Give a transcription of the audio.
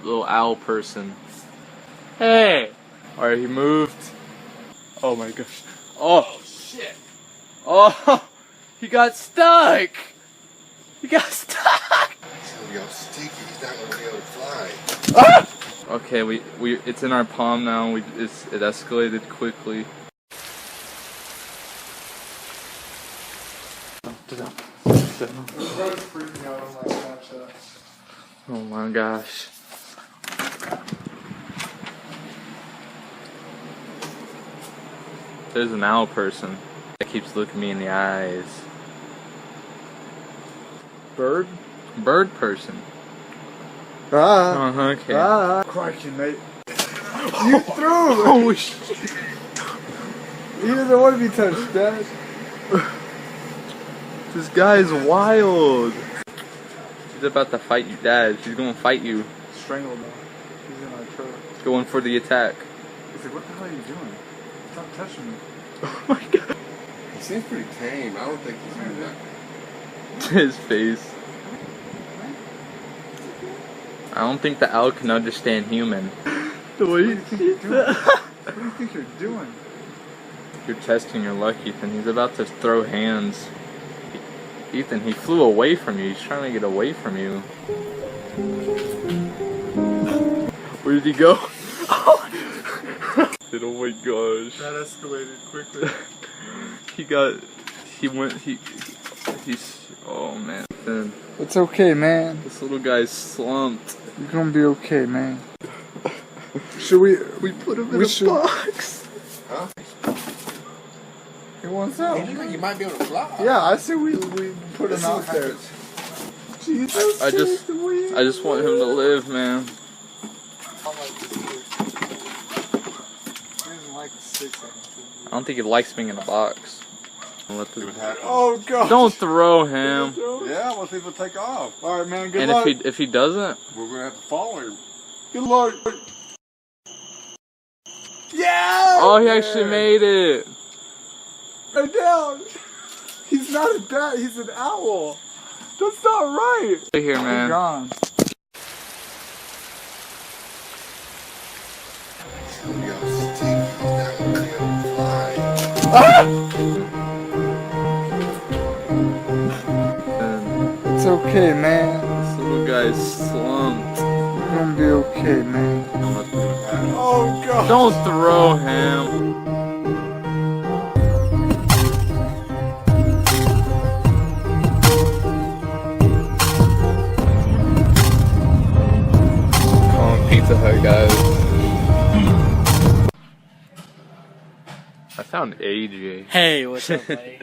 little owl person. Hey! Alright, he moved. Oh my gosh. Oh shit! Oh! He got stuck! He got stuck! He's gonna be all sticky. He's not gonna be able to fly. Ah! Okay, it's in our palm now. It escalated quickly. Oh my gosh. There's an owl person that keeps looking me in the eyes. Bird? Bird person. Ah. Okay. Ah. Crikey, mate. You threw! Oh shit. He doesn't want to be touched, Dad. This guy is wild. She's about to fight you, Dad. She's gonna fight you. Strangled him. He's in our truck. Going for the attack. He's like, what the hell are you doing? Stop touching me. Oh my god. He seems pretty tame. I don't think he's gonna that. His face. I don't think the owl can understand human. The way you think you're doing? What do you think you're doing? You're testing your luck, Ethan. He's about to throw hands. Ethan, he flew away from you. He's trying to get away from you. Where did he go? Oh my gosh. That escalated quickly. Oh man. Ethan, It's okay, man. this little guy's slumped. You're gonna be okay, man. Should we put him in a box. Huh? He wants out. You think you might be able to fly? Yeah, I say we put him out there. Jesus. I just want him to live, man. I don't think he likes being in a box. Oh god. Don't throw him. Yeah, we'll see if he'll take off. Alright, man, good And luck. if he doesn't, We're gonna have to follow him. Good luck. Yeah! oh, he actually made it. Go down. He's not a bat, he's an owl. That's not right. Right here, He's man. gone. He's gonna be all sticky. He's not gonna be able to fly. It's okay, man. This little guy's slumped. You're gonna be okay, man. Oh god. Don't throw him. Calling Pizza Hut, guys. I found AJ. Hey, what's up, buddy?